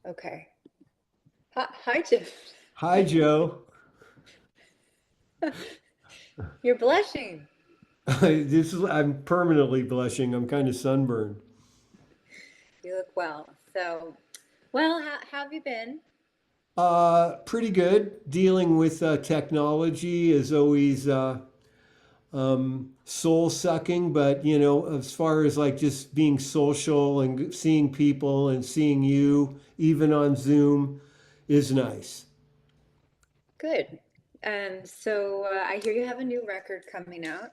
Okay. Hi, Jim. Hi, Joe. You're blushing. I'm permanently blushing. I'm kind of sunburned. You look well. Well, how have you been? Pretty good. Dealing with technology is always soul sucking, but as far as like just being social and seeing people and seeing you, even on Zoom, is nice. Good. I hear you have a new record coming out.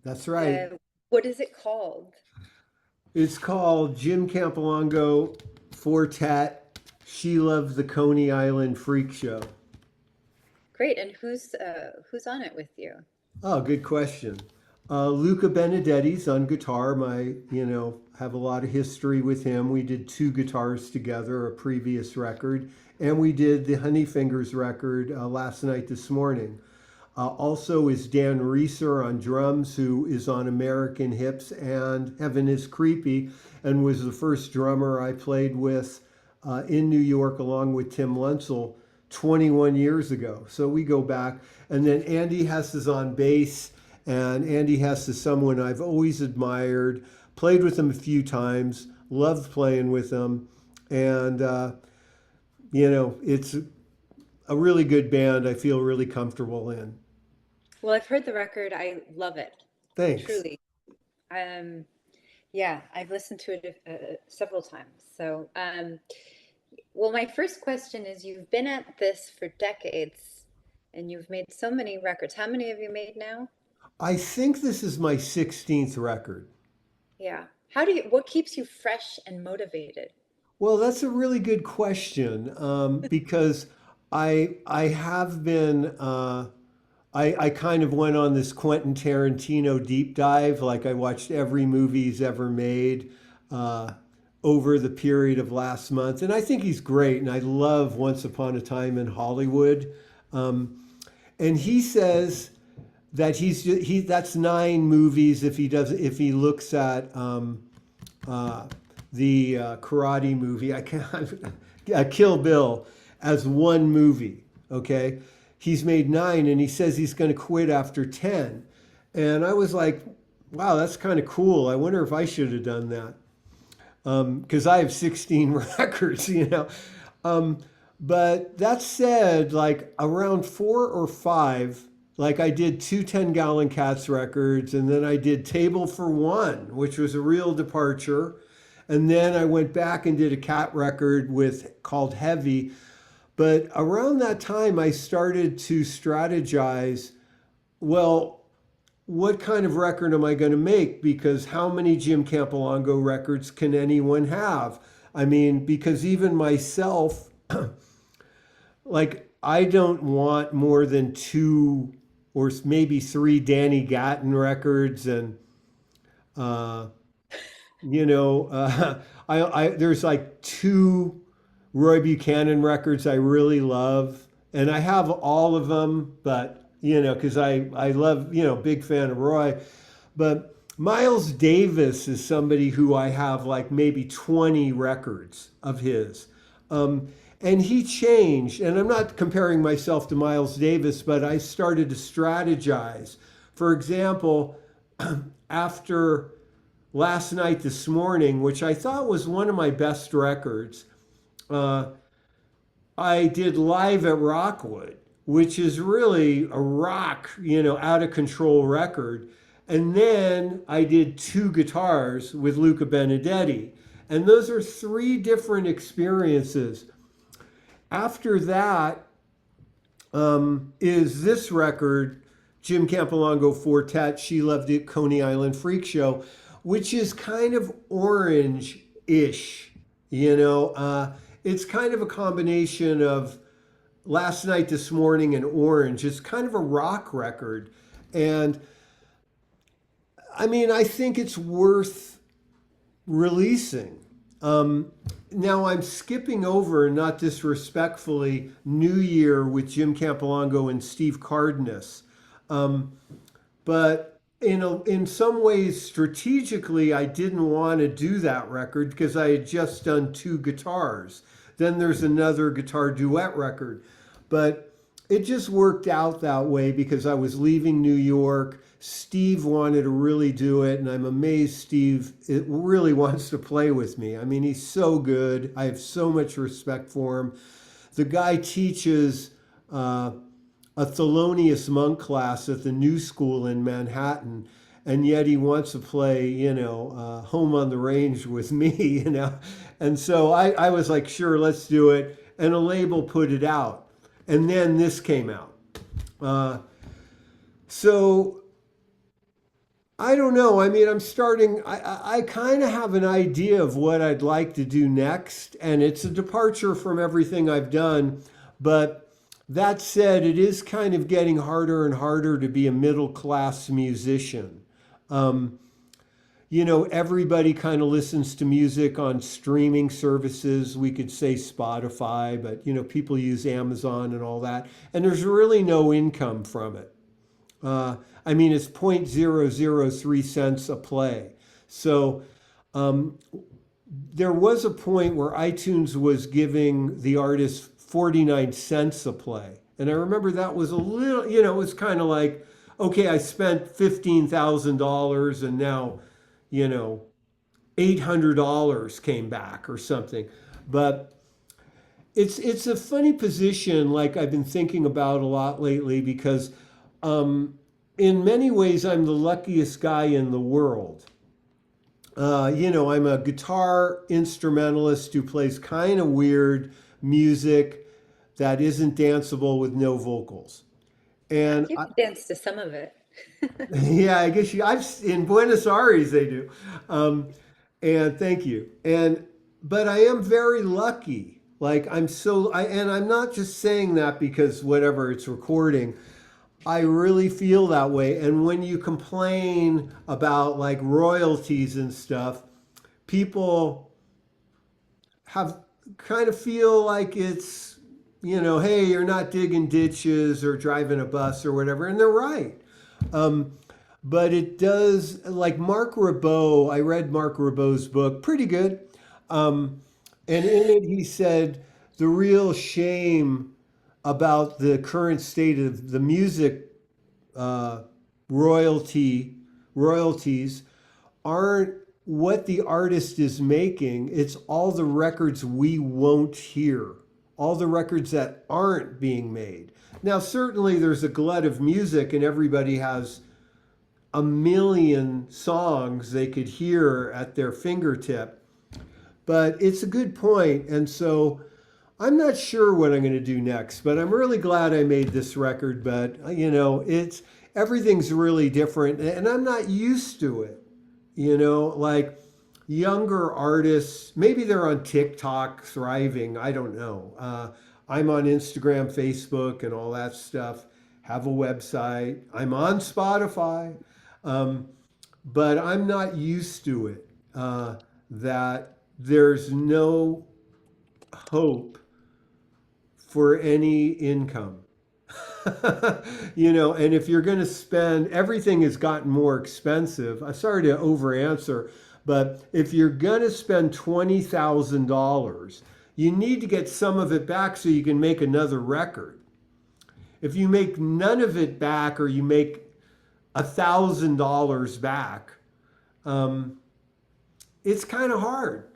That's right. Uh, what is it called? It's called Jim Campilongo Fortet. She loves the Coney Island Freak Show. Great. And who's on it with you? Oh, good question. Luca Benedetti's on guitar. Have a lot of history with him. We did two guitars together, a previous record, and we did the Honey Fingers record last night this morning. Also is Dan Reeser on drums, who is on American Hips and Heaven is Creepy, and was the first drummer I played with in New York along with Tim Lunsell 21 years ago. So we go back. And then Andy Hess is on bass, and Andy Hess is someone I've always admired, played with him a few times, loved playing with him. And, it's a really good band I feel really comfortable in. Well, I've heard the record. I love it. Thanks. Truly. Um, yeah, I've listened to it several times. Well, my first question is you've been at this for decades and you've made so many records. How many have you made now? I think this is my 16th record. Yeah. What keeps you fresh and motivated? Well, that's a really good question because I have been I kind of went on this Quentin Tarantino deep dive. Like I watched every movie he's ever made uh, over the period of last month, and I think he's great. And I love Once Upon a Time in Hollywood. Um, and he says that he that's nine movies if he looks at uh, the karate movie. I can't Kill Bill as one movie. Okay, he's made nine, and he says he's going to quit after 10. And I was like, wow, that's kind of cool. I wonder if I should have done that because I have 16 records, Um, but that said, like around four or five, like I did two 10 Gallon Cats records, and then I did Table for One, which was a real departure. And then I went back and did a cat record with called Heavy. But around that time, I started to strategize, well, what kind of record am I going to make? Because how many Jim Campilongo records can anyone have? I mean, because even myself, like, I don't want more than two or maybe three Danny Gatton records. And, uh, there's like two Roy Buchanan records I really love. And I have all of them, but, because I love, big fan of Roy. But Miles Davis is somebody who I have like maybe 20 records of his. And he changed, and I'm not comparing myself to Miles Davis, but I started to strategize. For example, after last night, this morning, which I thought was one of my best records, uh, I did Live at Rockwood, which is really a rock, out of control record. And then I did two guitars with Luca Benedetti. And those are three different experiences. After that is this record, Jim Campilongo Fortet, She Loved It, Coney Island Freak Show, which is kind of orange ish. It's kind of a combination of Last Night, This Morning, and Orange. It's kind of a rock record. And I mean, I think it's worth releasing. Um, Now I'm skipping over, not disrespectfully, New Year with Jim Campilongo and Steve Cardenas. Um, but in some ways, strategically, I didn't want to do that record because I had just done two guitars. then there's another guitar duet record. But it just worked out that way because I was leaving New York. Steve wanted to really do it, and I'm amazed Steve it really wants to play with me. I mean, he's so good. I have so much respect for him. The guy teaches a Thelonious Monk class at the New School in Manhattan, and yet he wants to play, Home on the Range with me, And so I was like, sure, let's do it. And a label put it out. And then this came out. So I don't know. I mean, I kind of have an idea of what I'd like to do next. And it's a departure from everything I've done. But that said, it is kind of getting harder and harder to be a middle class musician. Everybody kind of listens to music on streaming services. We could say Spotify, but, people use Amazon and all that. And there's really no income from it. It's 0.003 cents a play. So there was a point where iTunes was giving the artist 49 cents a play. And I remember that was a little, it was kind of like, okay, I spent $15,000 and now, $800 came back or something. But it's a funny position, like I've been thinking about a lot lately, because in many ways I'm the luckiest guy in the world. I'm a guitar instrumentalist who plays kind of weird music that isn't danceable with no vocals. And You can dance to some of it. yeah, I guess in Buenos Aires they do. And thank you. But I am very lucky. Like and I'm not just saying that because whatever it's recording. I really feel that way. And when you complain about like royalties and stuff, people have kind of feel like it's, hey, you're not digging ditches or driving a bus or whatever. And they're right. But it does, like Mark Ribot, I read Mark Ribot's book, pretty good. And in it, he said the real shame about the current state of the music royalties aren't what the artist is making. It's all the records we won't hear, all the records that aren't being made. Now, certainly there's a glut of music and everybody has a million songs they could hear at their fingertip. But it's a good point. And so I'm not sure what I'm going to do next, but I'm really glad I made this record. But, everything's really different and I'm not used to it. Like younger artists, maybe they're on TikTok thriving. I don't know. I'm on Instagram, Facebook, and all that stuff. Have a website. I'm on Spotify. But I'm not used to it. That there's no hope for any income. And if you're going to spend, everything has gotten more expensive. I'm sorry to over answer, but if you're going to spend $20,000, you need to get some of it back so you can make another record. If you make none of it back or you make $1,000 back, it's kind of hard.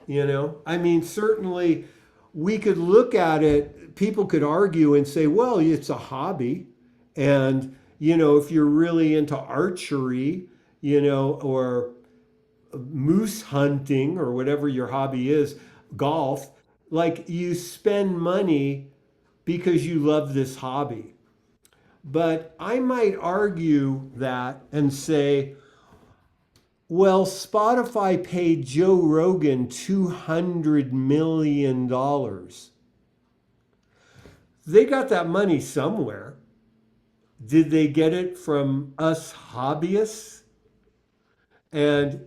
Certainly we could look at it, people could argue and say, well, it's a hobby. And, if you're really into archery, or moose hunting or whatever your hobby is, golf, like you spend money because you love this hobby. But I might argue that and say, well, Spotify paid Joe Rogan $200 million. They got that money somewhere. Did they get it from us hobbyists? And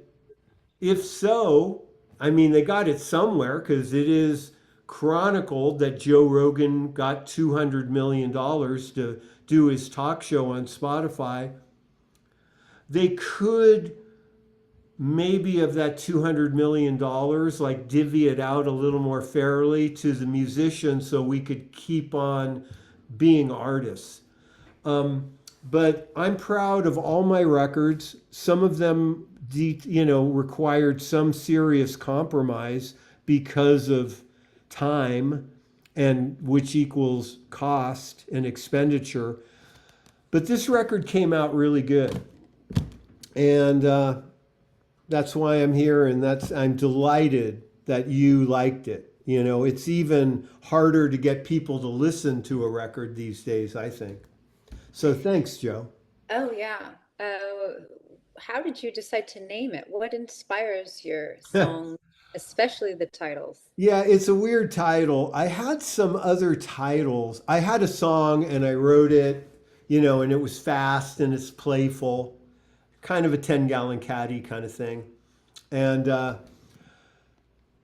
if so, they got it somewhere because it is chronicled that Joe Rogan got $200 million to do his talk show on Spotify. They could maybe of that $200 million, like divvy it out a little more fairly to the musicians so we could keep on being artists. But I'm proud of all my records. Some of them, required some serious compromise because of time, and which equals cost and expenditure. But this record came out really good, and that's why I'm here, and I'm delighted that you liked it. It's even harder to get people to listen to a record these days, I think. So thanks, Joe. Oh, yeah. How did you decide to name it? What inspires your song, especially the titles? Yeah, it's a weird title. I had some other titles. I had a song and I wrote it, and it was fast and it's playful, kind of a 10-gallon caddy kind of thing. And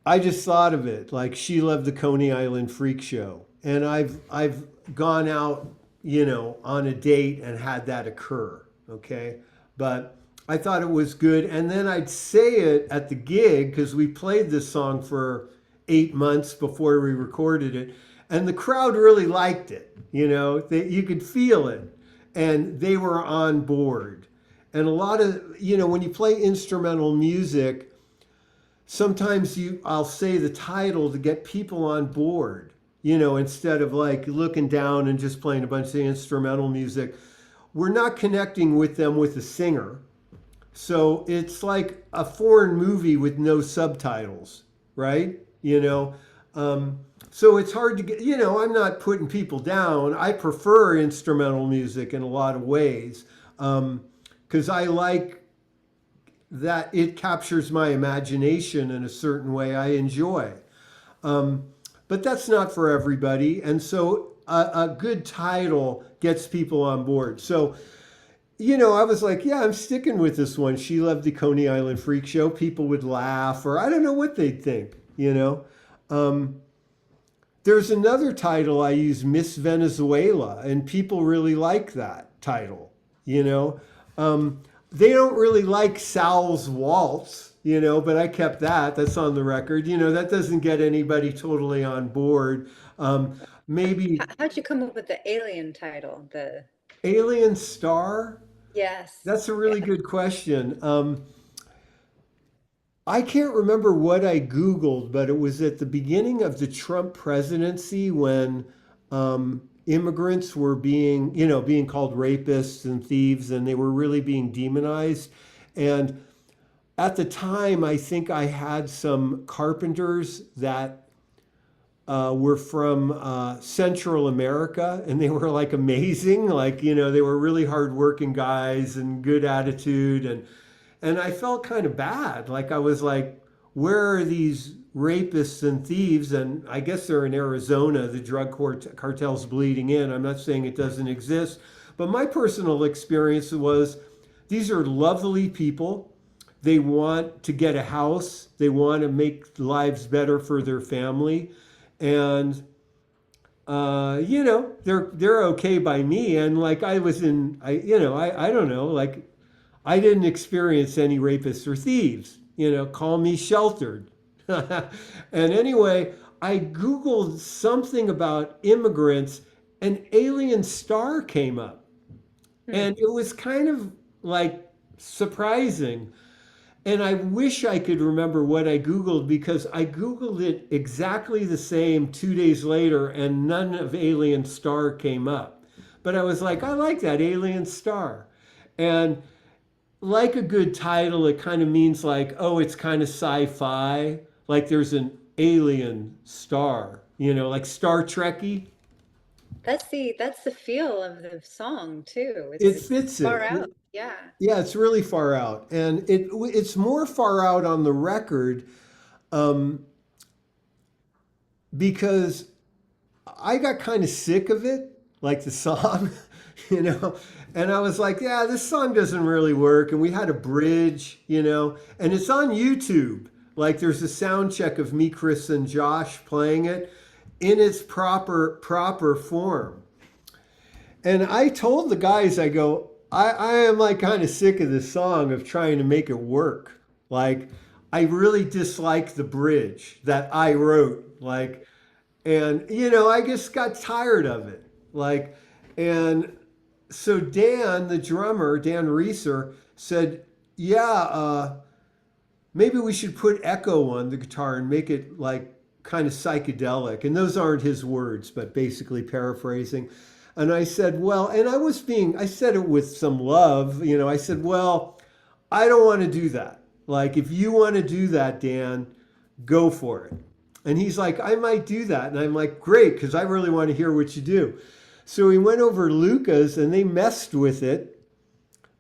I just thought of it like She Loved the Coney Island Freak Show. And I've gone out, on a date and had that occur. Okay. But I thought it was good. And then I'd say it at the gig because we played this song for 8 months before we recorded it. And the crowd really liked it. You could feel it. And they were on board. And a lot of, when you play instrumental music, sometimes I'll say the title to get people on board, instead of like looking down and just playing a bunch of instrumental music. We're not connecting with them with a singer. So it's like a foreign movie with no subtitles, right? So it's hard to get, I'm not putting people down. I prefer instrumental music in a lot of ways because I like that it captures my imagination in a certain way I enjoy. But that's not for everybody. And so a good title gets people on board. So, I was like, yeah, I'm sticking with this one. She Loved the Coney Island Freak Show. People would laugh, or I don't know what they'd think, There's another title I use, Miss Venezuela, and people really like that title, They don't really like Sal's Waltz, but I kept that. That's on the record. That doesn't get anybody totally on board. Maybe How'd you come up with the alien title? The Alien Star? Yes. That's a really Yeah. good question. I can't remember what I Googled, but it was at the beginning of the Trump presidency when immigrants were being called rapists and thieves, and they were really being demonized. And at the time, I think I had some carpenters that were from Central America, and they were like amazing. Like, they were really hardworking guys and good attitude. And I felt kind of bad. Like, I was like, where are these rapists and thieves? And I guess they're in Arizona, the drug cartel's bleeding in. I'm not saying it doesn't exist. But my personal experience was these are lovely people. They want to get a house. They want to make lives better for their family. And, they're okay by me. And like I was in, I don't know, like I didn't experience any rapists or thieves, call me sheltered. And anyway, I Googled something about immigrants and Alien Star came up. Hmm. And it was kind of like surprising. And I wish I could remember what I Googled because I Googled it exactly the same 2 days later and none of Alien Star came up. But I was like, I like that Alien Star. And like a good title, it kind of means like, oh, it's kind of sci-fi. Like there's an alien star, like Star Trekky. That's the feel of the song too. It It's fits far it. out. Yeah. Yeah, it's really far out, and it's more far out on the record um, because I got kind of sick of it, like the song, and I was like, yeah, this song doesn't really work. And we had a bridge, and it's on YouTube. Like there's a sound check of me, Chris, and Josh playing it in its proper form. And I told the guys, I go, I am like kind of sick of this song of trying to make it work, Like, I really dislike the bridge that I wrote. Like, and I just got tired of it. Like, and so Dan, the drummer, Dan Reeser, said, "Yeah, maybe we should put echo on the guitar and make it like kind of psychedelic." And those aren't his words, but basically paraphrasing. And I said, "Well," and I said it with some love. I said, "Well, I don't want to do that. Like, if you want to do that, Dan, go for it." And he's like, "I might do that." And I'm like, "Great, because I really want to hear what you do." So we went over Luca's and they messed with it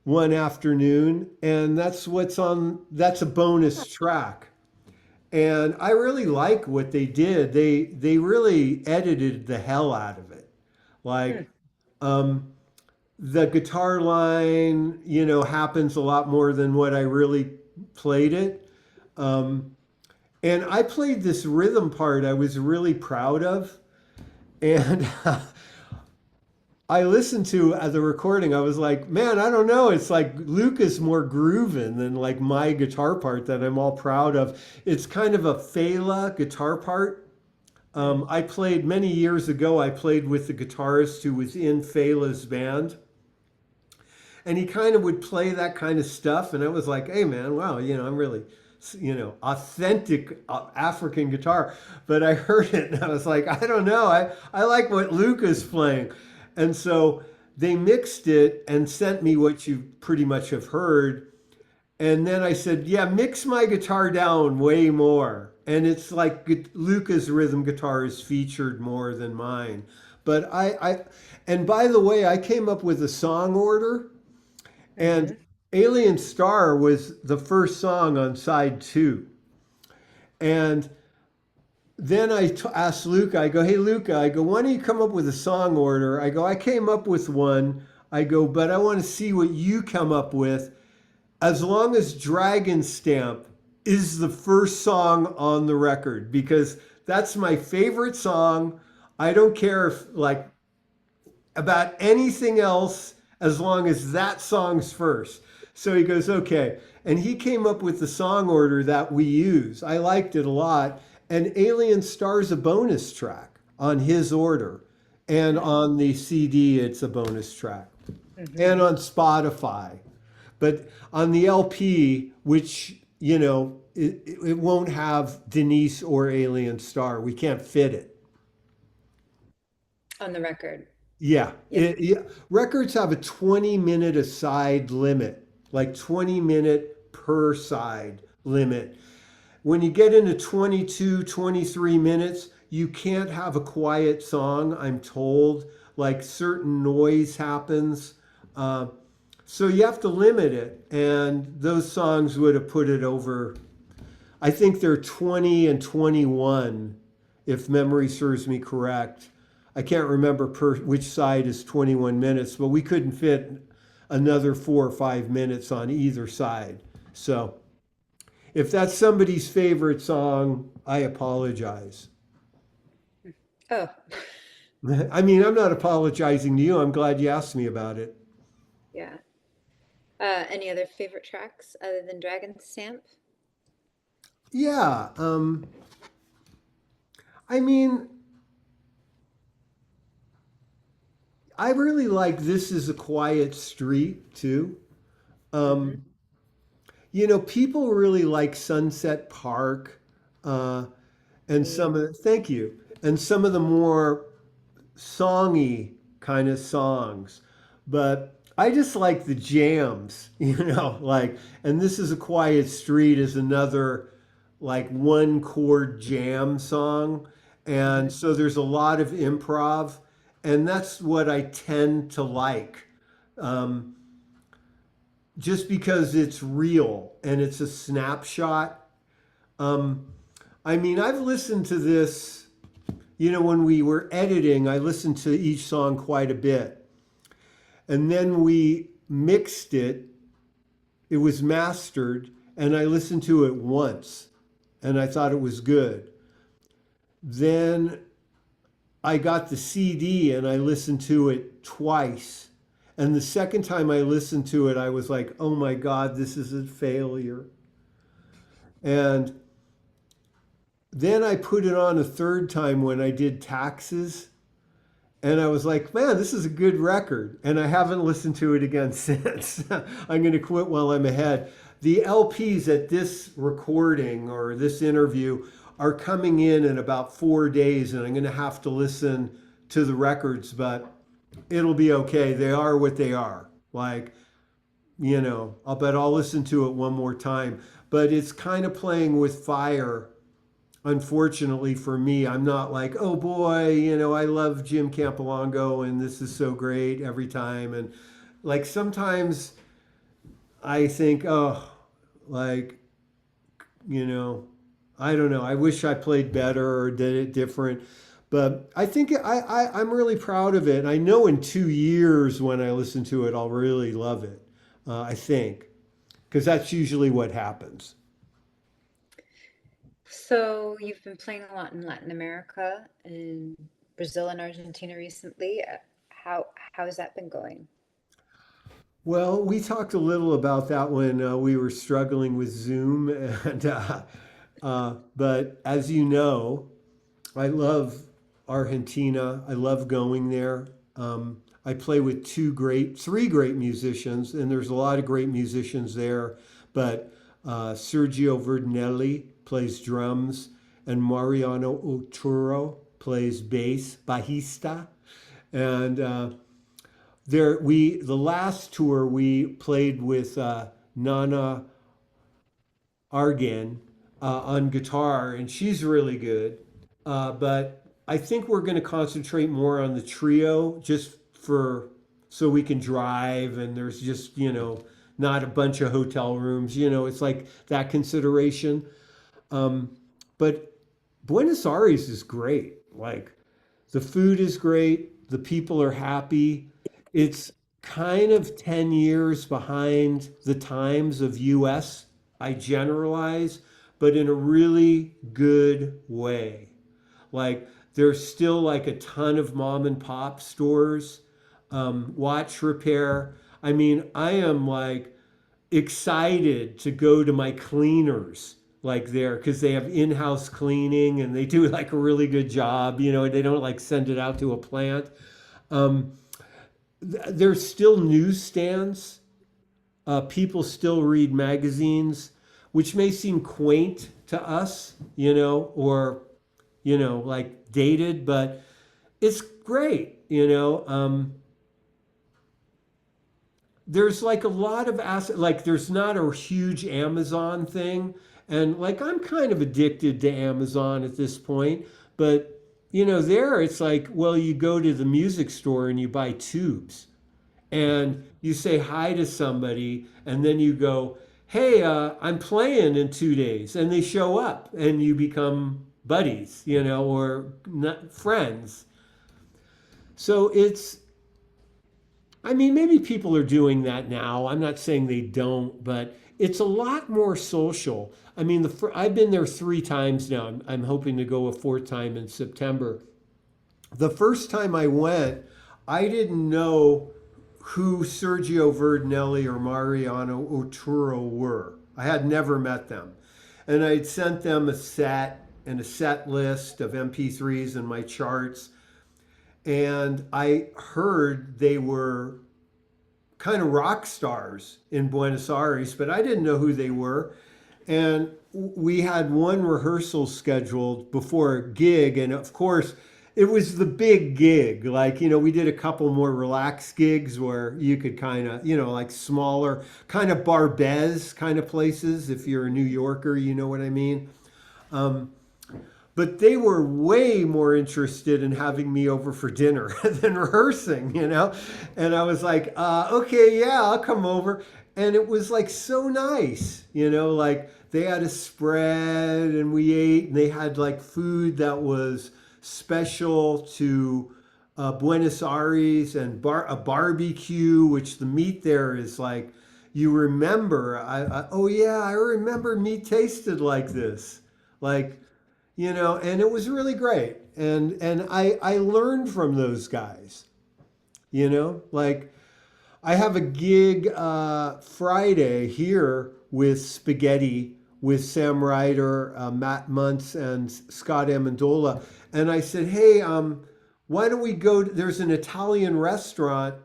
one afternoon. And that's a bonus track. And I really like what they did. They really edited the hell out of it. Hmm. Like, um, the guitar line, happens a lot more than what I really played it. Um, and I played this rhythm part I was really proud of. And I listened to the recording. I was like, man, I don't know. It's like Luke is more grooving than like my guitar part that I'm all proud of. It's kind of a Fela guitar part. I played many years ago. I played with the guitarist who was in Fela's band, and he kind of would play that kind of stuff. And I was like, hey, man, wow, I'm really, authentic African guitar. But I heard it and I was like, I don't know. I like what Luke is playing. And so they mixed it and sent me what you pretty much have heard. And then I said, yeah, mix my guitar down way more. And it's like Luca's rhythm guitar is featured more than mine. But and by the way, I came up with a song order, and Hmm. Alien Star was the first song on side two. And then asked Luca, I go, hey, Luca, I go, why don't you come up with a song order? I go, I came up with one. I go, but I want to see what you come up with, as long as Dragon Stamp is the first song on the record, because that's my favorite song. I don't care if, like, about anything else, as long as that song's first. So he goes, okay. And he came up with the song order that we use. I liked it a lot. And Alien Star's a bonus track on his order. And on the CD, it's a bonus track. And Hmm. on Spotify. But on the LP, which, it won't have Denise or Alien Star. We can't fit it. On the record. Yeah, Yeah. records have a 20-minute aside limit, like 20-minute per side limit. When you get into 22, 23 minutes, you can't have a quiet song, I'm told. Like, certain noise happens. Uh, so you have to limit it. And those songs would have put it over, I think they're 20 and 21, if memory serves me correct. I can't remember which side is 21 minutes, but we couldn't fit another 4 or 5 minutes on either side. So if that's somebody's favorite song, I apologize. Oh, I mean, I'm not apologizing to you. I'm glad you asked me about it. yeah. Any other favorite tracks other than Dragon Stamp? Yeah. I mean, I really like This Is a Quiet Street too. Hmm. Um, people really like Sunset Park, uh, and Yeah. thank you, and some of the more songy kind of songs. But I just like the jams, like, and This Is a Quiet Street is another like one chord jam song. And Hmm. so there's a lot of improv, and that's what I tend to like. Um, just because it's real and it's a snapshot. Um, I mean, I've listened to this, when we were editing, I listened to each song quite a bit. And then we mixed it, it was mastered, and I listened to it once and I thought it was good. Then I got the CD and I listened to it twice. And the second time I listened to it, I was like, oh my God, this is a failure. And then I put it on a third time when I did taxes. And I was like, man, this is a good record. And I haven't listened to it again since. I'm going to quit while I'm ahead. The LPs at this recording or this interview are coming in about 4 days, and I'm going to have to listen to the records, but it'll be okay. They are what they are. Like, I'll bet I'll listen to it one more time. But it's kind of playing with fire. Unfortunately for me, I'm not like, oh boy, I love Jim Campilongo and this is so great every time. And like sometimes I think, oh, like, you know, I don't know. I wish I played better or did it different. But I think I'm really proud of it. I know in 2 years when I listen to it, I'll really love it. I think, because that's usually what happens. So you've been playing a lot in Latin America and Brazil and Argentina recently. How has that been going? Well, we talked a little about that when we were struggling with Zoom, and but as you know, I love Argentina. I love going there. I play with three great musicians, and there's a lot of great musicians there. But Sergio Verdinelli plays drums, and Mariano Oturo plays bass, bajista, and the last tour we played with Nana Argan on guitar, and she's really good. But I think we're going to concentrate more on the trio, just for so we can drive, and there's just not a bunch of hotel rooms. It's like that consideration. But Buenos Aires is great. Like the food is great, the people are happy. It's kind of 10 years behind the times of US. I generalize, but in a really good way. Like there's still like a ton of mom and pop stores, watch repair. I mean, I am like excited to go to my cleaners like there because they have in-house cleaning and they do like a really good job. They don't like send it out to a plant. Um, there's still newsstands. People still read magazines, which may seem quaint to us, or like dated, but it's great. There's like a lot of like there's not a huge Amazon thing, and like I'm kind of addicted to Amazon at this point, but there it's like, well, you go to the music store and you buy tubes and you say hi to somebody and then you go, hey, I'm playing in 2 days, and they show up and you become buddies, or not friends. So I mean, maybe people are doing that now. I'm not saying they don't, but it's a lot more social. I mean, I've been there 3 times now. I'm hoping to go a fourth time in September. The first time I went, I didn't know who Sergio Verdinelli or Mariano Oturo were. I had never met them. And I'd sent them a set and a set list of MP3s and my charts. And I heard they were kind of rock stars in Buenos Aires, but I didn't know who they were. And we had one rehearsal scheduled before a gig. And of course, it was the big gig. Like, we did a couple more relaxed gigs where you could kind of, like smaller, kind of Barbez kind of places. If you're a New Yorker, you know what I mean. But they were way more interested in having me over for dinner than rehearsing, And I was like, okay, yeah, I'll come over. And it was like so nice, like they had a spread and we ate, and they had like food that was special to Buenos Aires, and a barbecue, which the meat there is like, you remember, oh yeah, I remember meat tasted like this. Like, and it was really great. And I learned from those guys, like I have a gig Friday here with Spaghetti with Sam Ryder, Matt Muntz, and Scott Amendola. And I said, hey, why don't we go? There's an Italian restaurant,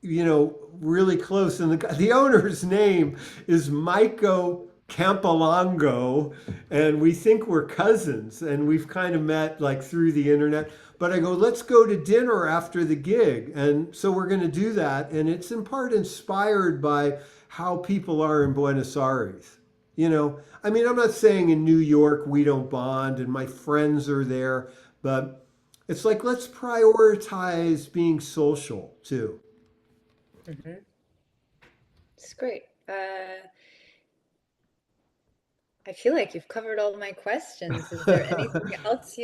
really close. And the owner's name is Maiko Campilongo. And we think we're cousins. And we've kind of met like through the internet. But I go, let's go to dinner after the gig. And so we're going to do that. And it's in part inspired by how people are in Buenos Aires. I mean, I'm not saying in New York we don't bond and my friends are there, but it's like, let's prioritize being social too. Hmm. It's great. I feel like you've covered all my questions. Is there anything else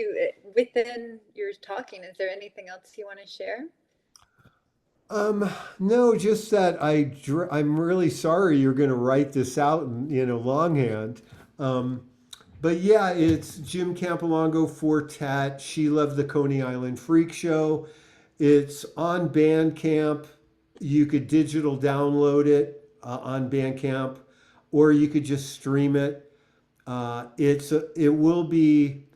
within your talking, is there anything else you want to share? No, just that I'm really sorry you're going to write this out in, longhand. Um, but yeah, it's Jim Campilongo Fortet. She Loved the Coney Island Freak Show. It's on BandCamp. You could digital download it on BandCamp, or you could just stream it. It will be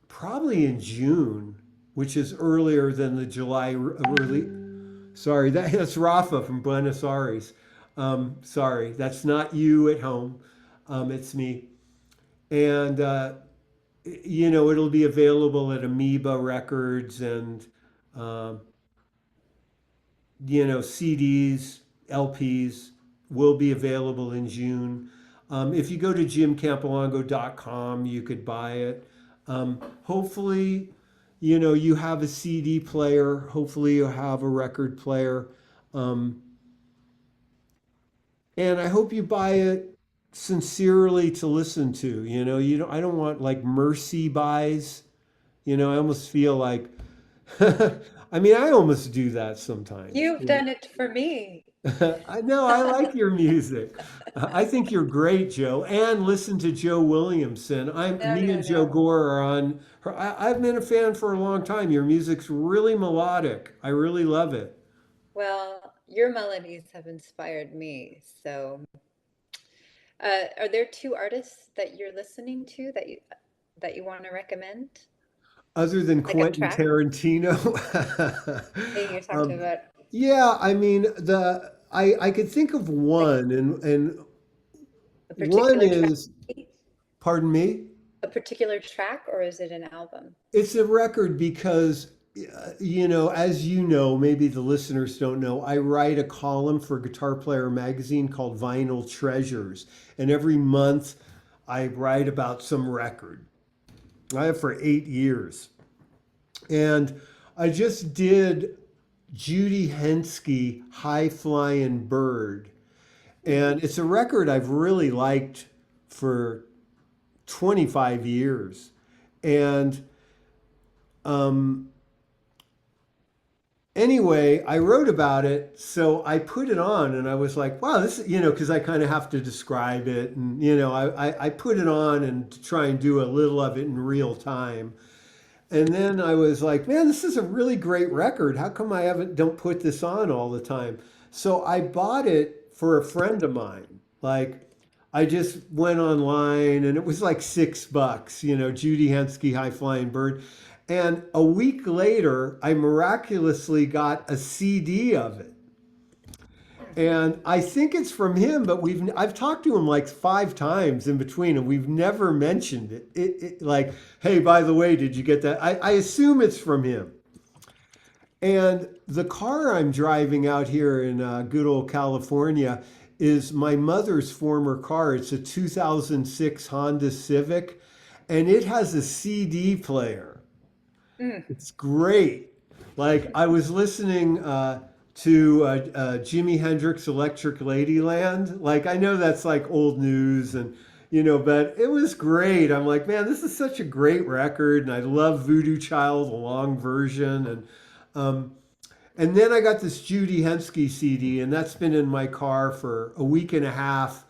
probably in June, which is earlier than the July release. Sorry, that's Rafa from Buenos Aires. Sorry, that's not you at home. It's me. And, it'll be available at Amoeba Records and, um, CDs, LPs will be available in June. If you go to jimcampilongo.com, you could buy it. Hopefully, you have a CD player. Hopefully, you have a record player. Um, and I hope you buy it sincerely to listen to. I don't want like mercy buys. I almost feel like, I mean, I almost do that sometimes. You've done it for me. I know I like your music. I think you're great, Joe. And listen to Jo Williamson. No, Me no, and Joe no. Gore are on her. I've been a fan for a long time. Your music's really melodic. I really love it. Well, your melodies have inspired me. So, are there two artists that you're listening to that you want to recommend? Other than Like a Quentin track? Tarantino. Hey, you talked um, about yeah, I mean I could think of like one, and a one particular track, is, pardon me. a particular track, or is it an album? It's a record because, as you know, maybe the listeners don't know, I write a column for Guitar Player magazine called Vinyl Treasures. And every month I write about some record. I have for 8 years. And I just did Judy Henske, High Flying Bird. And it's a record I've really liked for 25 years. And um, anyway, I wrote about it, so I put it on, and I was like, "Wow, this," because I kind of have to describe it, and I put it on and try and do a little of it in real time, and then I was like, "Man, this is a really great record. How come I haven't don't put this on all the time?" So I bought it for a friend of mine. Like, I just went online, and it was like $6, Judy Henske, High Flying Bird. And a week later, I miraculously got a CD of it. And I think it's from him, but I've talked to him like 5 times in between, and we've never mentioned it. Like, hey, by the way, did you get that? I assume it's from him. And the car I'm driving out here in good old California is my mother's former car. It's a 2006 Honda Civic, and it has a CD player. Mm. It's great. Like, I was listening to Jimi Hendrix Electric Ladyland. Like, I know that's like old news, and but it was great. I'm like, man, this is such a great record, and I love Voodoo Child, the long version, um, and then I got this Judy Henske CD, and that's been in my car for a week and a half,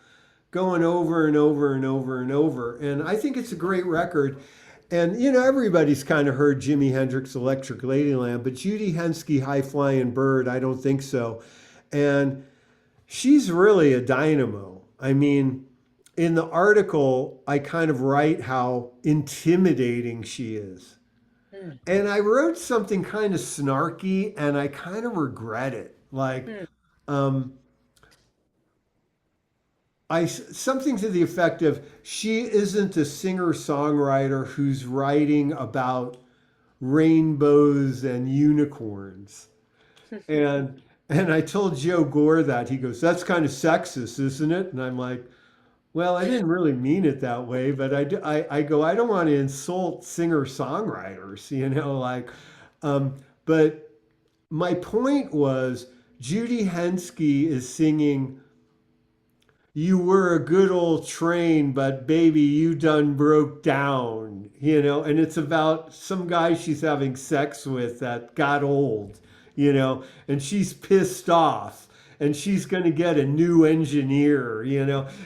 going over and over and over and over. And I think it's a great record. And everybody's kind of heard Jimi Hendrix Electric Ladyland, but Judy Henske High Flying Bird, I don't think so. And she's really a dynamo. I mean, in the article, I kind of write how intimidating she is. Mm, And I wrote something kind of snarky and I kind of regret it. Like, mm, um, something to the effect of she isn't a singer-songwriter who's writing about rainbows and unicorns. And I told Joe Gore that. He goes, "That's kind of sexist, isn't it?" And I'm like, "Well, I didn't really mean it that way, but I go, I don't want to insult singer-songwriters, like, um, but my point was Judy Henske is singing, "You were a good old train, but baby, you done broke down," and it's about some guy she's having sex with that got old, and she's pissed off. And she's going to get a new engineer,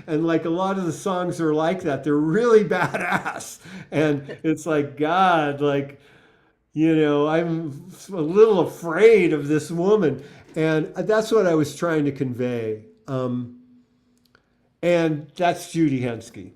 and like a lot of the songs are like that. They're really badass. And it's like, God, like, I'm a little afraid of this woman. And that's what I was trying to convey. And that's Judy Henske.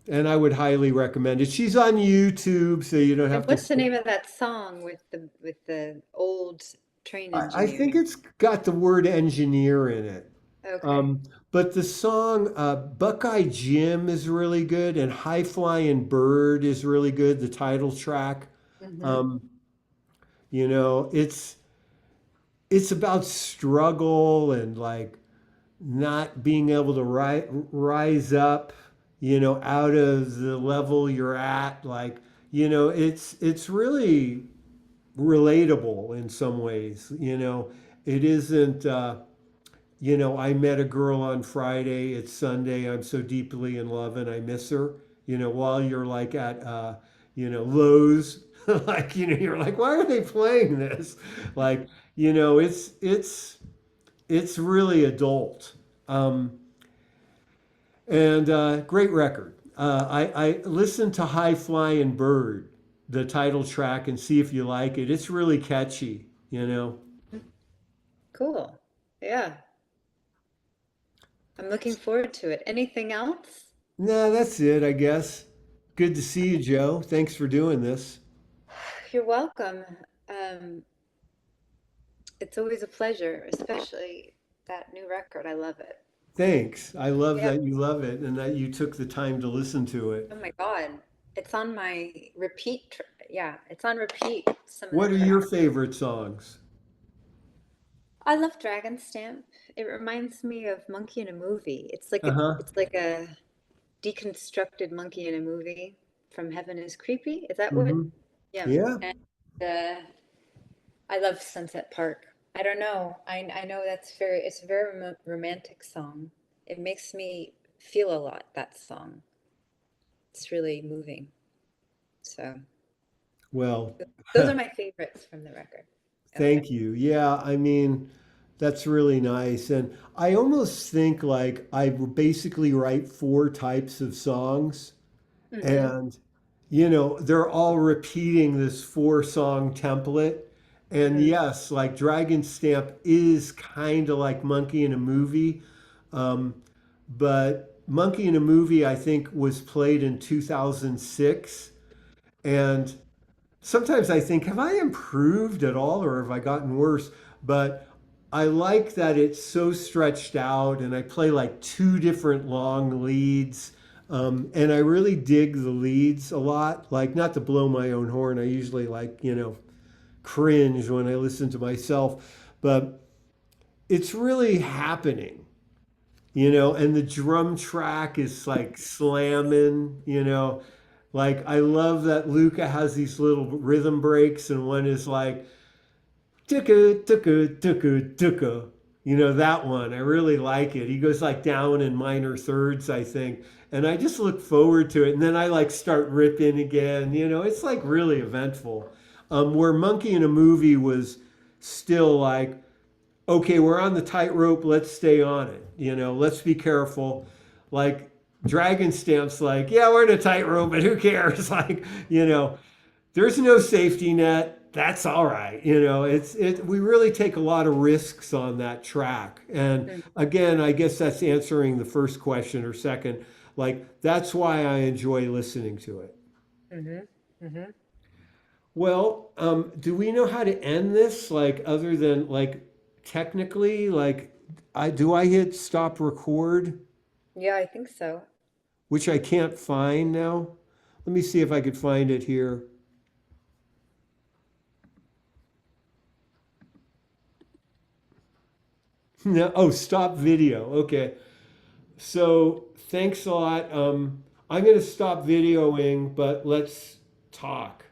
And I would highly recommend it. She's on YouTube, so you don't and have to. what's the name of that song with the old train I think engineer? it's got the word engineer in it. Okay. Um, but the song Buckeye Jim is really good, and High Flying Bird is really good, the title track. Hmm. Um, it's about struggle and like not being able to rise up, out of the level you're at. Like, it's really relatable in some ways. It isn't. I met a girl on Friday. It's Sunday. I'm so deeply in love and I miss her. While you're like at, Lowe's, like, you're like, why are they playing this? Like, it's really adult. Um, and great record. I listened to High Flying Bird, the title track, and see if you like it. It's really catchy. Cool. Yeah. I'm looking forward to it. Anything else? Nah, that's it, I guess. Good to see you, Joe. Thanks for doing this. You're welcome. Um, it's always a pleasure, especially that new record. I love it. Thanks. I love Yeah. that you love it and that you took the time to listen to it. Oh my God. It's on my repeat. Yeah, it's on repeat, some of the What are your tracks. favorite songs? I love Dragon Stamp. It reminds me of Monkey in a Movie. Uh-huh. It's like a deconstructed monkey in a movie from Heaven is Creepy. Is that what? Mm-hmm. Yeah. Yeah. And uh, I love Sunset Park. I don't know. I know it's a very romantic song. It makes me feel a lot, that song. It's really moving. So Well, those are my favorites from the record. Okay. thank you. Yeah, I mean, that's really nice. And I almost think like I basically write four types of songs. Mm-hmm. And, they're all repeating this four-song template. And Mm, yes, like Dragon Stamp is kind of like Monkey in a Movie. Um, but Monkey in a Movie, I think, was played in 2006. And sometimes I think, have I improved at all or have I gotten worse? But I like that it's so stretched out and I play like two different long leads. And I really dig the leads a lot. Like, not to blow my own horn, I usually like, cringe when I listen to myself, but it's really happening. And the drum track is like slamming. Like, I love that Luca has these little rhythm breaks, and one is like, ticka, ticka, ticka, ticka. That one. I really like it. He goes like down in minor thirds, I think. And I just look forward to it. And then I like start ripping again. It's like really eventful. Where Monkey in a Movie was still like, okay, we're on the tightrope. Let's stay on it. Let's be careful. Like Dragon Stamp's like, yeah, we're in a tightrope, but who cares? Like, there's no safety net. That's all right. We really take a lot of risks on that track. And mm. again, I guess that's answering the first question or second. Like that's why I enjoy listening to it. Mm-hmm. Mm-hmm. Well, do we know how to end this? Like other than like technically, like I hit stop record, Yeah, I think so. which I can't find now. Let me see if I could find it here. No, oh, stop video. Okay. So thanks a lot. I'm going to stop videoing, but let's talk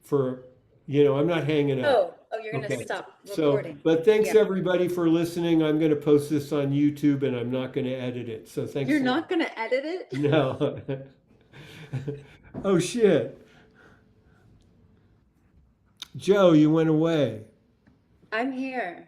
for, I'm not hanging up. Oh, you're gonna Okay. stop So, recording. but thanks Yeah. everybody for listening. I'm going to post this on YouTube and I'm not going to edit it. So thanks You're a lot. not gonna edit it? No. Oh shit. Joe, you went away. I'm here.